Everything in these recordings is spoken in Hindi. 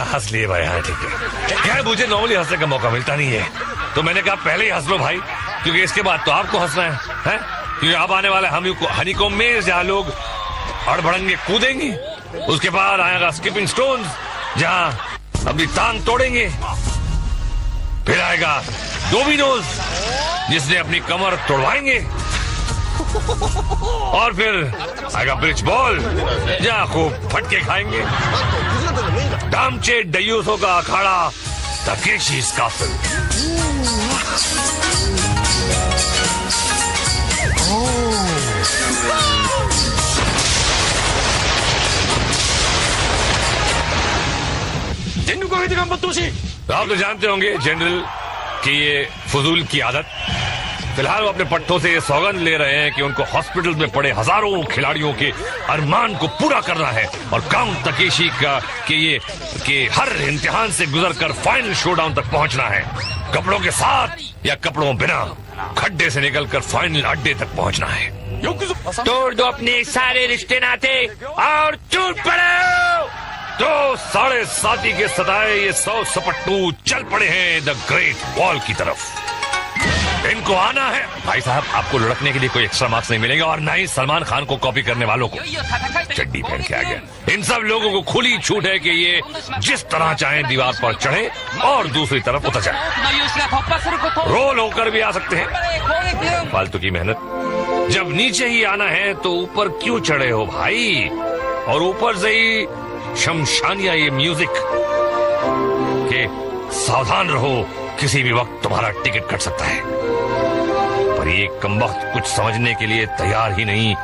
हंस लिए भाई। हाँ ठीक है यार, मुझे नॉर्मली हंसने का मौका मिलता नहीं है, तो मैंने कहा पहले ही हंस लो भाई, क्योंकि इसके बाद तो आपको हंसना है? क्योंकि अब आने वाला हनीकॉम में जहाँ लोग अड़भड़ंगे कूदेंगे, उसके बाद आएगा स्किपिंग स्टोन्स जहाँ अपनी टांग तोड़ेंगे, फिर आएगा डोमिनोज जिसने अपनी कमर तोड़वाएंगे, और फिर आएगा ब्रिज बॉल जहाँ खूब फटके खाएंगे। दामचे डयूसों का अखाड़ा तकेशी's castle। आप तो जानते होंगे जनरल कि ये फजूल की आदत। फिलहाल वो अपने पट्टों से ये सौगंध ले रहे हैं कि उनको हॉस्पिटल में पड़े हजारों खिलाड़ियों के अरमान को पूरा करना है और काउंट तकेशी का कि हर इम्तिहान से गुजरकर फाइनल शोडाउन तक पहुंचना है, कपड़ों के साथ या कपड़ों बिना, खड्डे से निकलकर फाइनल अड्डे तक पहुंचना है। तोड़ दो अपने सारे रिश्ते नाते और टूट पड़ो। तो 7.5 के सताए ये 100 सपट्टू चल पड़े हैं द ग्रेट वॉल की तरफ। इनको आना है भाई साहब, आपको लुढ़कने के लिए कोई एक्स्ट्रा मार्क्स नहीं मिलेगा, और ना ही सलमान खान को कॉपी करने वालों को। चड्डी पहन के आ गया। इन सब लोगों को खुली छूट है कि ये जिस तरह चाहे दीवार पर चढ़े और दूसरी तरफ उतर जाए। रोल होकर भी आ सकते हैं, फालतू की मेहनत। जब नीचे ही आना है तो ऊपर क्यों चढ़े हो भाई? और ऊपर से ही शमशानिया ये म्यूजिक के सावधान रहो, किसी भी वक्त तुम्हारा टिकट कट सकता है। पर ये कमबख्त कुछ समझने के लिए तैयार ही नहीं,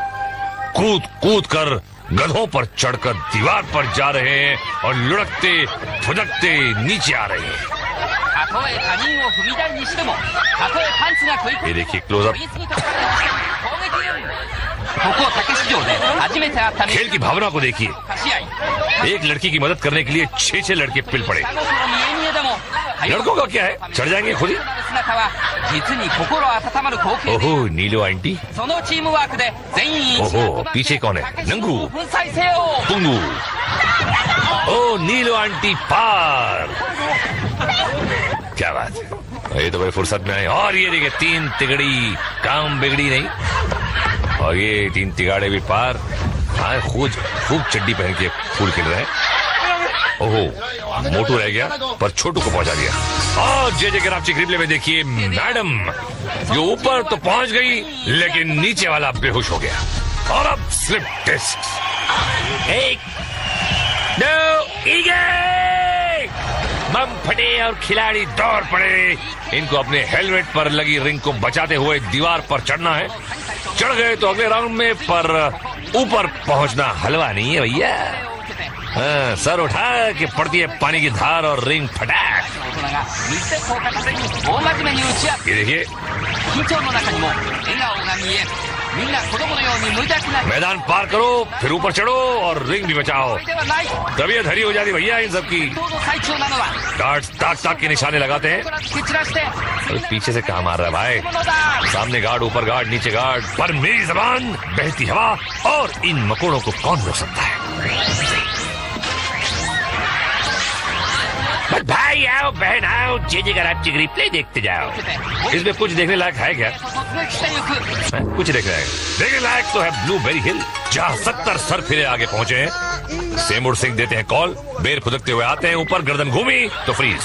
कूद कूद कर गधों पर चढ़कर दीवार पर जा रहे हैं और लुढ़कते फुदकते नीचे आ रहे हैं। ये देखिए क्लोजअप। खेल की भावना को देखिए, एक लड़की की मदद करने के लिए 6 लड़के पिल पड़े। लड़कों का क्या है, चढ़ जाएंगे खुद ही। ओहो नीलो आंटी, ओहो पीछे कौन है? नंगू पुंगू। ओ नीलो आंटी पार, क्या बात है, ये तो भाई फुर्सत में आए। और ये देखिए 3 तिगड़ी, काम बिगड़ी नहीं, और ये 3 तिगाड़े भी पार। हाँ खूब चड्डी पहन के फूल खिल रहे हैं। ओहो मोटू रह गया पर छोटू को पहुंचा दिया। और जे ग्राफ रिप्ले में देखिए मैडम जो ऊपर तो पहुंच गई लेकिन नीचे वाला बेहोश हो गया। और अब स्लिप टेस्ट, 1 2 बम फटे और खिलाड़ी दौड़ पड़े। इनको अपने हेलमेट पर लगी रिंग को बचाते हुए दीवार पर चढ़ना है। चढ़ गए तो अगले राउंड में, पर ऊपर पहुंचना हलवा नहीं है भैया। सर उठा के पड़ती है पानी की धार और रिंग फटाक। ये देखिए मैदान पार करो फिर ऊपर चढ़ो और रिंग भी बचाओ। तबीयत हरी हो जाती भैया इन सबकी। गार्ड ताक के निशाने लगाते हैं। पीछे से कहाँ मार रहा है भाई? सामने गार्ड, ऊपर गार्ड, नीचे गार्ड। पर मेरी जबान, बहती हवा और इन मकोड़ों को कौन रोक सकता है? भाई आओ बहन आओ, जे ग्राफ रिप्ले देखते जाओ। इसमें कुछ देखने लायक है क्या? कुछ देखने लायक तो है ब्लूबेरी हिल, जहाँ 70 सर फिरे आगे पहुंचे हैं। सेमूर सिंह देते हैं कॉल, बेर फुदकते हुए आते हैं ऊपर, गर्दन घूमी तो फ्रीज।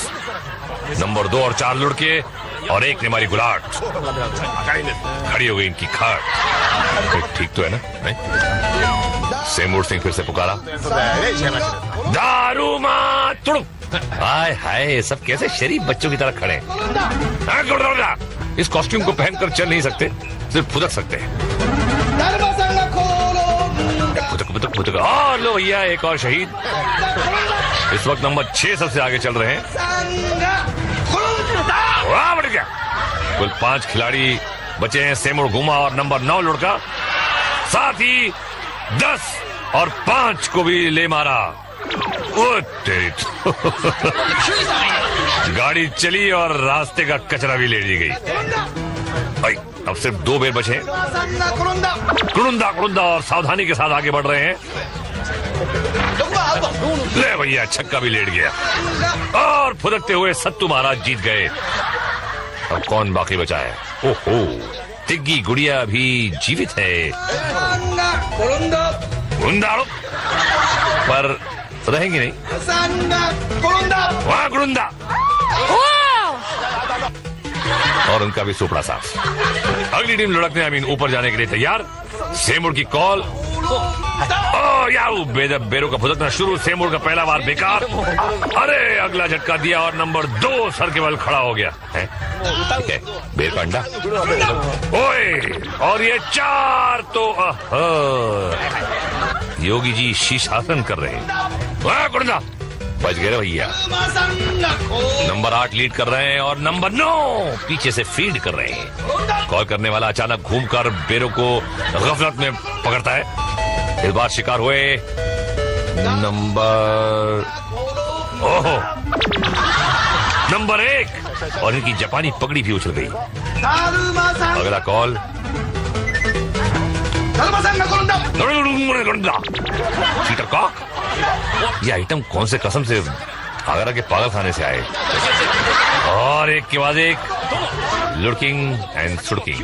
नंबर 2 और 4 लुढ़के और 1 ने मारी गुलाट। खड़ी हो गई इनकी खाट। ठीक तो है ना? नहीं? सेमूर सिंह फिर से पुकारा, दारू मां तुड़ुक। हाय हाय, सब कैसे शरीफ बच्चों की तरह खड़े हैं। इस कॉस्ट्यूम को पहनकर चल नहीं सकते, सिर्फ फुदक सकते हैं। फुदक। और लो भैया एक और शहीद। इस वक्त नंबर 6 सबसे आगे चल रहे हैं। कुल 5 खिलाड़ी बचे हैं। सेमुर घुमा और नंबर 9 लुढ़का, साथ ही 10 और 5 को भी ले मारा। ओ तेरी तो। गाड़ी चली और रास्ते का कचरा भी ले ली गई। अब सिर्फ 2 बेर बचे। कुरुंदा कुरुंदा और सावधानी के साथ आगे बढ़ रहे हैं। ले भैया, छक्का भी लेट गया और फुदकते हुए सत्तू महाराज जीत गए। अब कौन बाकी बचा है? ओहो, टिग्गी गुड़िया भी जीवित है। पर रहेंगी नहीं। वहां गुरुंदा और उनका भी सुपड़ा साफ। अगली टीम लुढ़कने ऊपर जाने के लिए तैयार। सेमुर की कॉल। बेरों का फुदकना शुरू। सेमुर का पहला बार बेकार। अरे अगला झटका दिया और नंबर 2 सर के बल खड़ा हो गया है। ठीक है, बेर का अंडा। ओए, और ये 4 तो योगी जी शीर्षासन कर रहे हैं। गुरुंदा बच गए भैया। नंबर 8 लीड कर रहे हैं और नंबर 9 पीछे से फीड कर रहे हैं। कॉल करने वाला अचानक घूमकर बेरों को गफलत में पकड़ता है। इस बार शिकार हुए नंबर 1 और इनकी जापानी पगड़ी भी उछल गई। अगला कॉल। Cheater cock. ये आइटम कौन से कसम से आगरा के पागल खाने से आए। और एक के बाद एक लुड़किंग एंड सुड़किंग।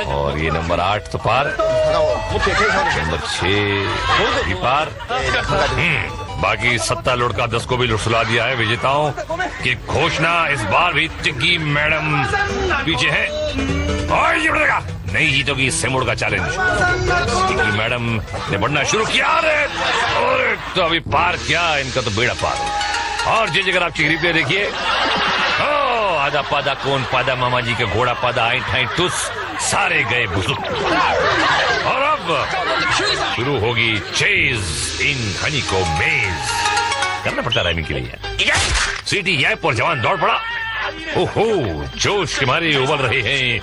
और ये नंबर 8 तो पार, नंबर 6 भी पार। बाकी 7 लुड़का 10 को भी लुटसुला दिया है। विजेताओं की घोषणा इस बार भी टिग्गी मैडम पीछे है। और ये बढ़ेगा, नहीं जीतोगी सेमुर का चैलेंज। टिग्गी मैडम ने बढ़ना शुरू किया। और तो अभी पार क्या, इनका तो बेड़ा पार। और जिस जगह आप चिगरी पे देखिए, आधा पादा कौन पादा मामा जी का घोड़ा पादा आई ठाई टुस, सारे गए बुजुर्ग। और अब शुरू होगी चेज इन हनी को मेज। करना पड़ता राइमिंग के लिए। सीटी यह पर जवान दौड़ पड़ा। ओहो, जोश के मारे उबल रहे हैं।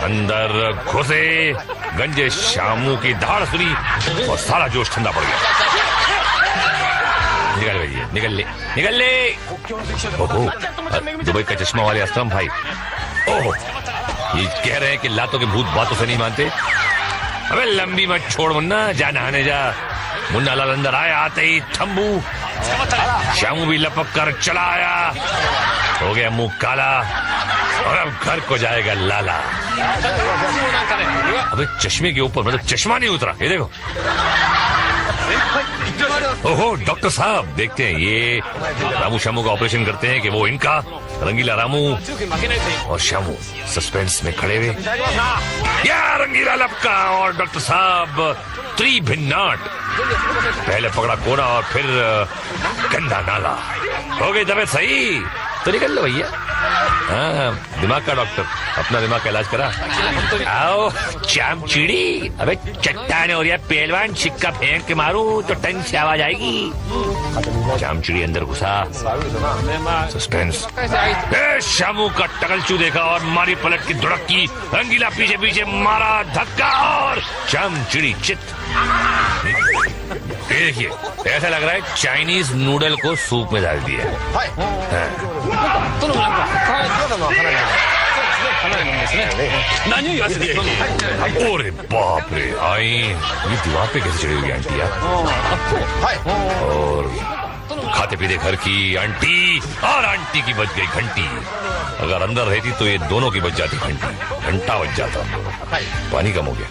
अंदर घुसे, गंजे शामू की धाड़ सुनी और सारा जोश ठंडा पड़ गया। निकल भैया, निकल ले। ओहो, दुबई का चश्मा वाले असलम भाई। ओहो, ये कह रहे हैं कि लातों के भूत बातों से नहीं मानते। अबे लंबी मत छोड़ मुन्ना, जा नहाने जा। मुन्ना लाल अंदर आया, आते ही थम्बू। शामू भी लपक कर चला आया। हो गया मुंह काला और अब घर को जाएगा लाला। अबे चश्मे के ऊपर मतलब चश्मा नहीं उतरा, ये देखो। ओहो डॉक्टर साहब, देखते हैं ये रामू शामू का ऑपरेशन करते हैं कि वो इनका। रंगीला रामू और शामू सस्पेंस में खड़े हुए। या रंगीला लपका और डॉक्टर साहब त्रिभिन्नाट। पहले पकड़ा कोना और फिर गंदा नाला। हो गई तबीयत सही तो निकल लो भैया। हाँ, दिमाग का डॉक्टर, अपना दिमाग का इलाज करा। आओ चाम चिड़ी। अबे चट्टान और पहलवान, सिक्का फेंक के मारू तो टंग से आवाज आएगी। चाम चिड़ी अंदर घुसा। सस्पेंस। शामू का टकलचू देखा और मारी पलट की धुड़क की। रंगीला पीछे पीछे मारा धक्का और चाम चिड़ी चित। देखिए, ऐसा लग रहा है चाइनीज नूडल को सूप में डाल दिया। अरे बाप रे, आई ये दीवार पे कैसे चढ़ी हुई आंटी यार। और खाते पीते घर की आंटी, और आंटी की बज गई घंटी। अगर अंदर रहती तो ये दोनों की बज जाती घंटी। घंटा बज जाता। पानी कम हो गया।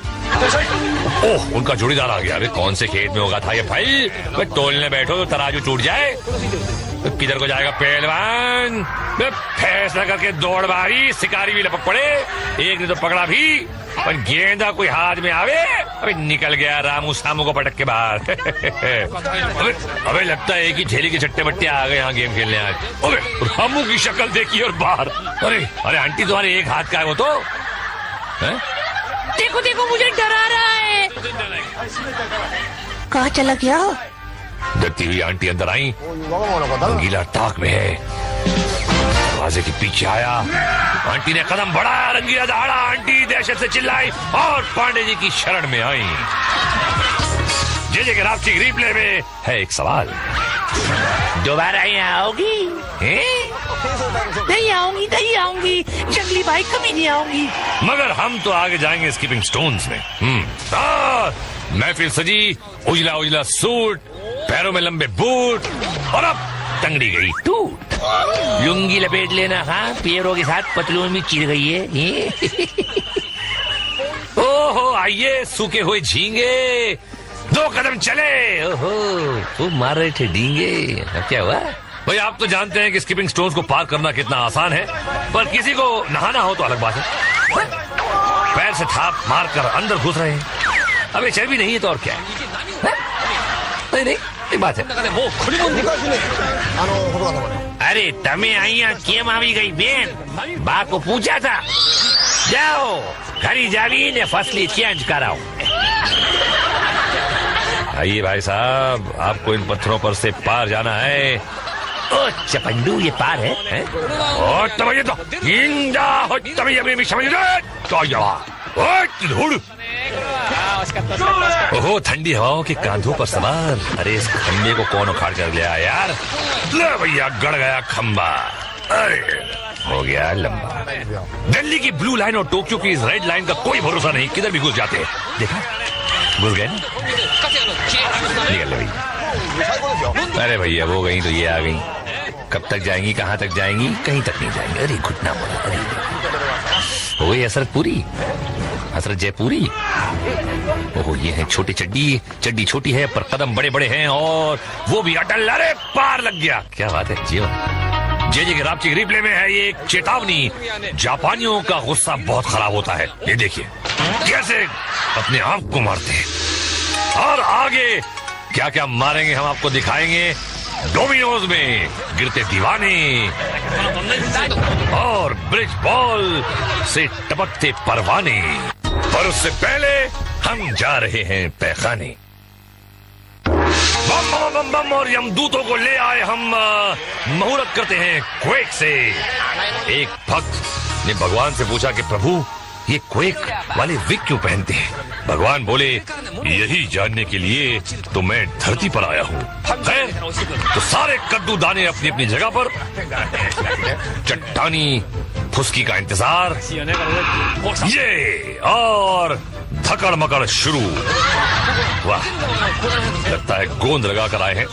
ओह, उनका जोड़ीदार आ गया। अरे कौन से खेत में होगा था ये भाई? तोलने बैठो तो तराजू टूट जाए। किधर को जाएगा पहलवान? फैसला करके दौड़ मारी, शिकारी भी लपक पड़े। एक ने तो पकड़ा भी, पर गेंदा कोई हाथ में आवे, अबे निकल गया रामू सामू को पटक के बाहर। अबे लगता है कि झेली के छट्टे बट्टे आ गए यहाँ गेम खेलने आज। अबे रामू की शक्ल देखी और बाहर। अरे आंटी तुम्हारे एक हाथ का है वो तो है? देखो देखो, मुझे डरा रहा है। कहाँ चला गया? डरती हुई आंटी अंदर आई। रंगीला ताक में है। दरवाजे के पीछे आया। आंटी ने कदम बढ़ाया, रंगीला दहाड़ा आंटी दहशत से चिल्लाई और पांडे जी की शरण में आई। जे के रावची रिप्ले में है एक सवाल, दोबारा यहाँ आओगी? नहीं आऊंगी, नहीं आऊंगी, जंगली भाई कभी नहीं आऊंगी। मगर हम तो आगे जाएंगे स्कीपिंग स्टोन्स में। महफिल सजी, उजला उजला सूट, पैरों में लंबे बूट और अब टंगड़ी गई टूट। लुंगी लपेट लेना, हाँ, पैरों के साथ पतलून भी चिर गई है। ओहो, आइए सूखे हुए झींगे, 2 कदम चले। ओहो, खूब मार रहे थे डींगे। अब क्या हुआ? भाई आप तो जानते हैं कि स्कीपिंग स्टोन्स को पार करना कितना आसान है, पर किसी को नहाना हो तो अलग बात है। पैर से थाप मारकर अंदर घुस रहे हैं। अबे चर्बी नहीं है तो और क्या है? नहीं नहीं, एक बात है। अरे तमे आइया केम आवी गई बेन? बा को पूछा था, जाओ घरी जावी ने फसली चेंज कराओ। आइए भाई साहब, आपको इन पत्थरों पर से पार जाना है। ओ चपंडू, ये पार है? और तब तो इंजा हो, तब ये भी समझ रहे तो धूड़। ओहो, ठंडी हवाओं के कांधों पर सवार। अरे इस खंबे को कौन उखाड़ कर लिया यार? ले भैया, गड़ गया खंबा। अरे हो गया लंबा। दिल्ली की ब्लू लाइन और टोक्यो की इस रेड लाइन का कोई भरोसा नहीं, किधर भी घुस जाते हैं। देखा, घुस गए ना, निकल भैया। अरे भैया वो गई तो ये आ गई। कब तक जाएंगी, कहाँ तक जाएंगी? कहीं तक नहीं जाएंगी। अरे घुटना पड़ा। अरे हो गई हसरत पूरी, हसरत जयपुरी। ओहो, ये है छोटी चड्डी, चड्डी छोटी है पर कदम बड़े बड़े हैं और वो भी अटल। अरे पार लग गया, क्या बात है जीवन। जे के रावची रिप्ले में है ये एक चेतावनी। जापानियों का गुस्सा बहुत खराब होता है। ये देखिए कैसे अपने आप को मारते हैं और आगे क्या क्या मारेंगे हम आपको दिखाएंगे। डोमिनोज में गिरते दीवाने और ब्रिज बॉल से टपकते परवाने। पर उससे पहले हम जा रहे हैं पैखाने। बम बम बम बम और यमदूतों को ले आए हम मुहूर्त करते हैं क्वेक से। एक भक्त ने भगवान से पूछा कि प्रभु ये क्वेक वाले विग क्यों पहनते हैं? भगवान बोले यही जानने के लिए तो मैं धरती पर आया हूँ। तो सारे कद्दू दाने अपनी अपनी जगह पर, चट्टानी फुसकी का इंतजार, ये और धकड़ मकड़ शुरू। वाह, लगता है गोंद लगा कर आए हैं।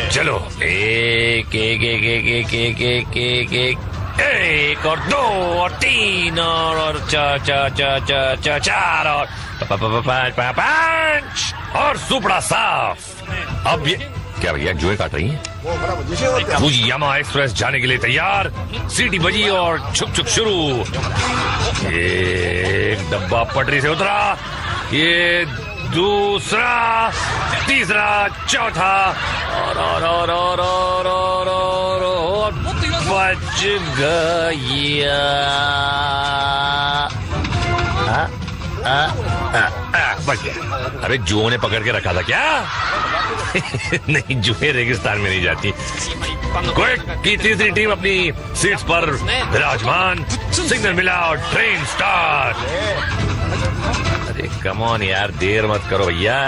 चलो एक एक एक एक एक एक एक एक एक एक और 2 और 3 और 4 और 5 और सुपड़ा साफ। अब ये क्या भैया जुए काट रही हैं? फुजियामा एक्सप्रेस जाने के लिए तैयार। सीटी बजी और छुक छुक शुरू। एक डब्बा पटरी से उतरा, ये दूसरा, तीसरा, चौथा और बच गया। बच गया। अरे जुओं ने पकड़ के रखा था क्या? नहीं, जुए रेगिस्तान में नहीं जाती। क्वेक की तीसरी टीम अपनी सीट्स पर विराजमान। सिग्नल मिला और ट्रेन स्टार्ट। अरे कम ऑन यार, देर मत करो भैया।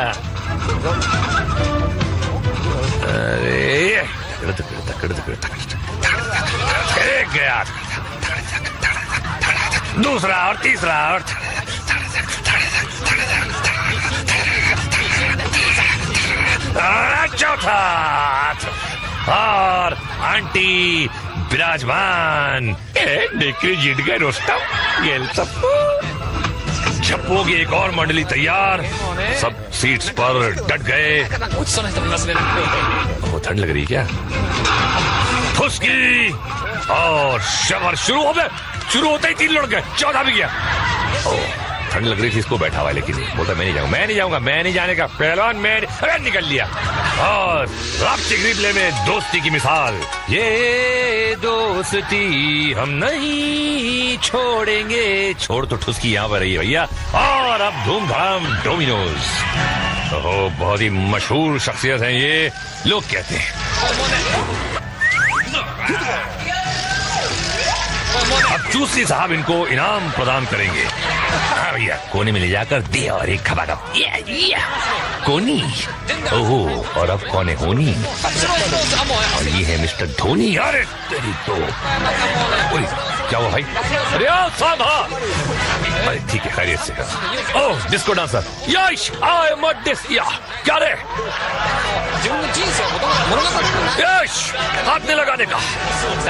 अरे एक गया, दूसरा और तीसरा और चौथा और आंटी विराजमान। डिक्री जीत गए रोस्टम। ये सब झप्पो की एक और मंडली तैयार। सब सीट्स पर डट गए। वो ठंड लग रही क्या? फुसकी और शवर शुरू हो गए। शुरू होते ही 3 लड़ गए, 14 भी गया। ठंड लग रही थी इसको, बैठा हुआ लेकिन बोलता मैं नहीं जाऊंगा, मैं नहीं जाऊंगा, मैं नहीं जाने का। पहलवान मैं अरे निकल लिया। और रावची रिप्ले में दोस्ती की मिसाल। ये दोस्ती हम नहीं छोड़ेंगे। छोड़ तो ठुसकी यहाँ पर रही है भैया। और अब धूमधाम डोमिनोज। ओहो, बहुत ही मशहूर शख्सियत है ये, लोग कहते हैं। चूसी साहब इनको इनाम प्रदान करेंगे। हाँ भैया, कोने में ले जाकर दे और एक खबा दो। कोनी, ओहो, और अब कौन है होनी? और ये है मिस्टर धोनी। अरे तेरी तो, क्या हुआ भाई? अरे साहब, अरे ठीक है, खैरियत से। Oh, disco dancer, Yash, I am a disco. क्या रे यश, हाथ नहीं लगाने का,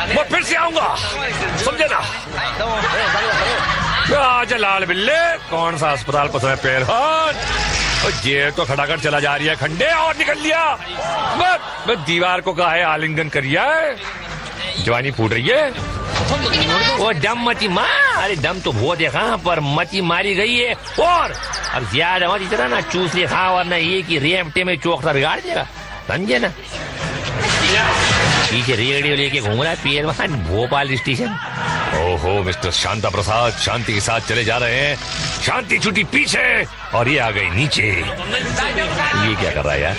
मैं फिर से आऊंगा, समझे ना? आजा लाल बिल्ले, कौन सा अस्पताल पसंद है पैर हाथ? ये तो खड़ाकर चला जा रही है खंडे, और निकल लिया। मैं दीवार को कहा है आलिंगन करिए, जवानी फूट रही है। वो दम मची माँ, अरे दम तो बहुत देखा पर मची मारी गई है। और अब ज्यादा मत इतना ना चूस ले खा, और ना ये कि रेमटे में चौकसा बिगाड़ देगा, समझे ना? पीछे रेडियो लेके घूम रहा है पहलवान भोपाल स्टेशन। ओहो मिस्टर शांता प्रसाद, शांति के साथ चले जा रहे हैं, शांति छुट्टी पीछे, और ये आ गई नीचे। ये क्या कर रहा है यार?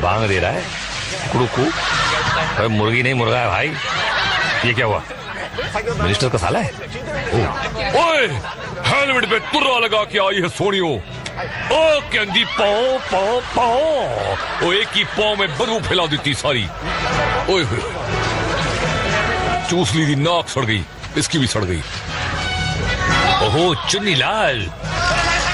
बांग दे रहा है कुड़ुकू। अरे मुर्गी नहीं मुर्गा है भाई। ये क्या हुआ? मिनिस्टर का साला है? ओए, हेलमेट पे तुर्रा लगा के आई है सोनियो। ओ कहती पाओ पाओ पाओ, ओ एक ही पाओ में बदबू फैला देती सारी। ओए चूस ली थी, नाक सड़ गई, इसकी भी सड़ गई। ओहो चुन्नी लाल,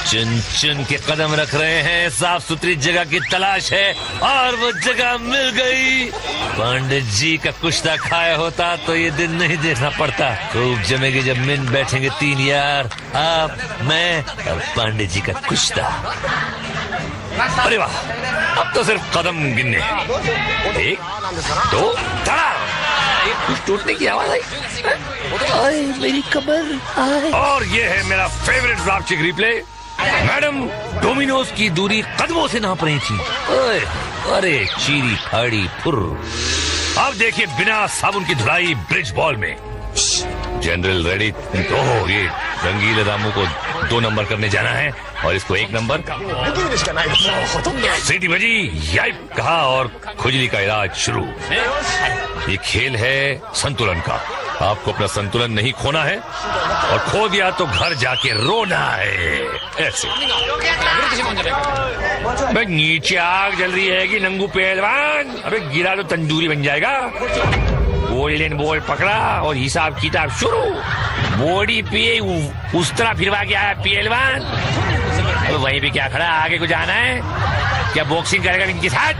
चुन चुन के कदम रख रहे हैं, साफ सुथरी जगह की तलाश है, और वो जगह मिल गई। पंडित जी का कुश्ता खाया होता तो ये दिन नहीं देखना पड़ता। खूब जमेगी जब मिल बैठेंगे तीन यार, आप, मैं और पंडित जी का कुश्ता। अरे वाह, अब तो सिर्फ कदम गिनने। एक, दो, धड़ा, कुछ टूटने की आवाज आई। आए मेरी कमर। और ये है मेरा favourite drastic replay. Madam Domino's की दूरी कदमों से नाप रही थी। अरे चीरी फाड़ी फुर। अब देखिए बिना साबुन की धुलाई ब्रिज बॉल में। जनरल रेडी। ओह, ये रंगीले रामू को 2 नंबर करने जाना है, और इसको 1 नंबर। सीटी बजी, याइप कहा, और खुजली का इलाज शुरू। ये खेल है संतुलन का। आपको अपना संतुलन नहीं खोना है, और खो दिया तो घर जाके रोना है। ऐसे भाई, नीचे आग जल रही है कि नंगू पहलवान? अबे गिरा तो तंदूरी बन जाएगा। गोल्डन बॉल पकड़ा और हिसाब किताब शुरू। बॉडी पे उस तरह फिरवा के आया पहलवान। तो वहीं पे क्या खड़ा, आगे को जाना है क्या? बॉक्सिंग करेगा इनके साथ?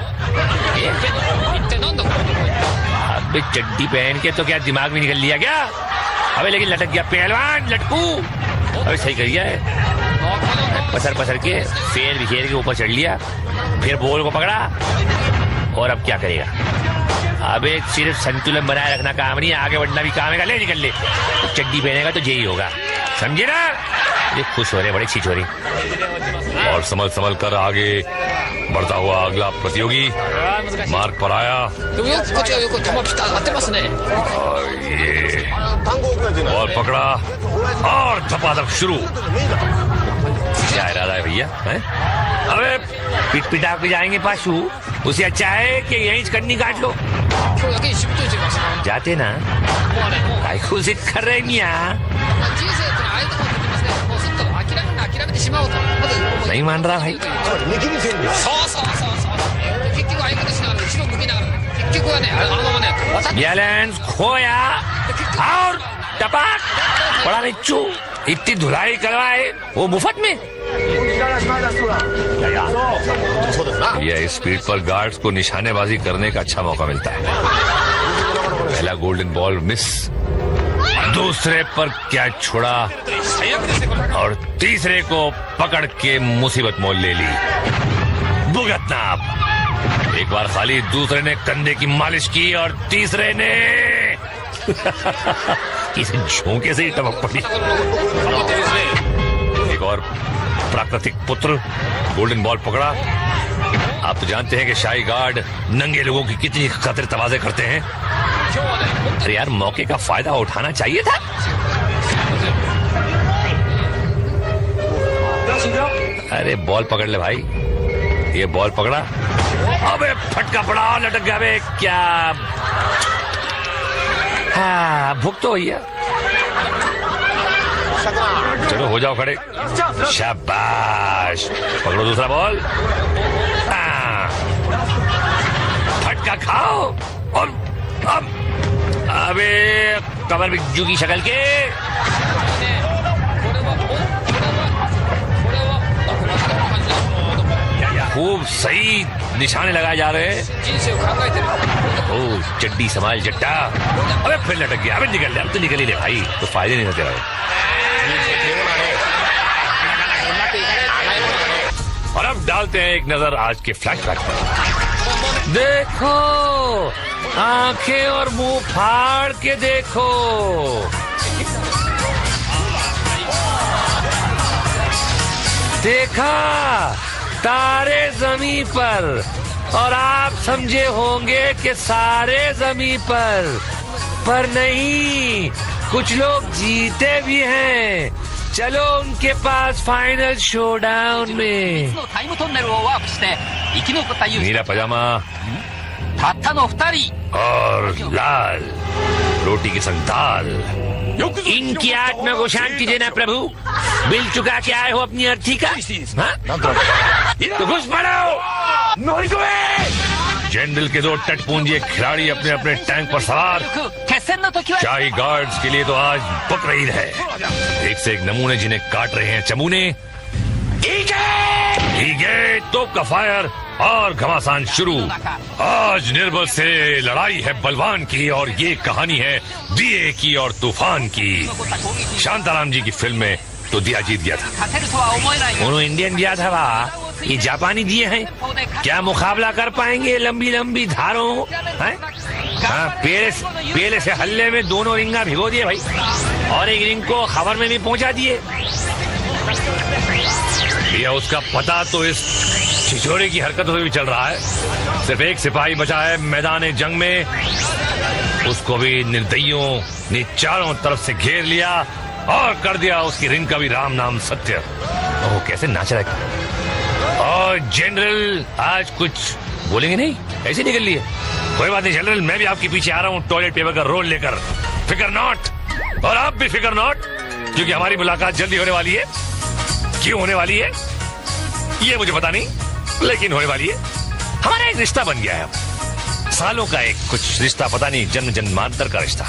अबे चड्डी पहन के तो क्या दिमाग में निकल लिया क्या? अबे लेकिन लटक गया पहलवान, लटकू। अबे सही कर गया है, पसर पसर के फेर बिखेर के ऊपर चढ़ लिया, फिर बॉल को पकड़ा, और अब क्या करेगा? अबे सिर्फ संतुलन बनाए रखना काम नहीं, आगे बढ़ना भी काम है। ले निकल ले, चड्डी पहनेगा तो यही होगा, समझे ना? ये खुश हो रहे बड़े छिछोरे। और संभल संभल कर आगे बढ़ता हुआ अगला प्रतियोगी मार्ग पर आया। ये बॉल पकड़ा और धपाधप शुरू। क्या इरादा है भैया? अबे पिट पिटा के जाएंगे पाशु, उसे अच्छा है कि यहीं कन्नी काट लो। जाते ना, कायको जिद कर रहे मियां। नहीं मान रहा भाई। बैलेंस खोया और टपाक बड़ा निच्चू। इतनी धुलाई करवाए वो मुफ्त में। यह स्पीड पर गार्ड्स को निशानेबाजी करने का अच्छा मौका मिलता है। पहला गोल्डन बॉल मिस, दूसरे पर कैच छोड़ा, और तीसरे को पकड़ के मुसीबत मोल ले ली। भुगतना आप। एक बार खाली, दूसरे ने कंधे की मालिश की, और तीसरे ने किसी झोंके से ही टपक पड़ी। एक और प्राकृतिक पुत्र गोल्डन बॉल पकड़ा। आप तो जानते हैं कि शाही गार्ड नंगे लोगों की कितनी खतरे तवाज़े करते हैं। अरे यार, मौके का फायदा उठाना चाहिए था। अरे बॉल पकड़ ले भाई, ये बॉल पकड़ा, अबे फटका पड़ा, लटक गया। अबे क्या, हाँ भुगतो भैया। चलो हो जाओ खड़े। शाबाश, पकड़ो दूसरा बॉल। फटका खाओ और अब अबे कमर बिज्जू की शक्ल के। खूब सही निशाने लगाए जा रहे हैं। ओ चड्डी संभाल जट्टा। अबे फिर लटक गया। अबे निकल ले, अब तो निकल ही ले भाई, तो फायदे नहीं होते रहे। और अब डालते हैं एक नजर आज के फ्लैशबैक पर। देखो, आंखें और मुंह फाड़ के देखो। देखा, तारे जमीन पर, और आप समझे होंगे कि सारे जमीन पर नहीं, कुछ लोग जीते भी हैं। चलो उनके पास फाइनल शोडाउन में। नीला पजामा और लाल रोटी के संग दाल। इनकी आत्मा को शांति देना प्रभु। बिल चुका के आए हो अपनी अर्थी का? तो घुस पड़ो। जनरल के दो टटपूंजे खिलाड़ी अपने अपने टैंक पर सवार। शाही गार्ड्स के लिए तो आज बकरीद है। एक से एक नमूने जिन्हें काट रहे हैं चमूने। ठीक है, तोप का फायर और घमासान शुरू। आज निर्बल से लड़ाई है बलवान की, और ये कहानी है दिए की और तूफान की। शांताराम जी की फिल्म में तो दिया जीत गया था। उन्होंने इंडियन दिया था, वाह। ये जापानी दिए हैं, क्या मुकाबला कर पाएंगे लंबी लंबी धारों? हाँ, पेले से हल्ले में दोनों रिंगा भिगो दिए भाई, और एक रिंग को खबर में भी पहुंचा दिए। या उसका पता तो इस छिछोरे की हरकतों से भी चल रहा है। सिर्फ एक सिपाही बचा है मैदान जंग में, उसको भी निर्दयियों ने चारों तरफ से घेर लिया और कर दिया उसकी रिंग का भी राम नाम सत्य। ओह, कैसे नाच रहा है। और जनरल आज कुछ बोलेंगे नहीं, ऐसे निकल लिए। कोई बात नहीं जनरल, मैं भी आपके पीछे आ रहा हूँ टॉयलेट पेपर का रोल लेकर। फिकर नॉट, और आप भी फिकर नॉट, क्योंकि हमारी मुलाकात जल्दी होने वाली है। क्यों होने वाली है ये मुझे पता नहीं, लेकिन होने वाली है। हमारा एक रिश्ता बन गया है, सालों का एक कुछ रिश्ता, पता नहीं जन्म जन्मांतर का रिश्ता।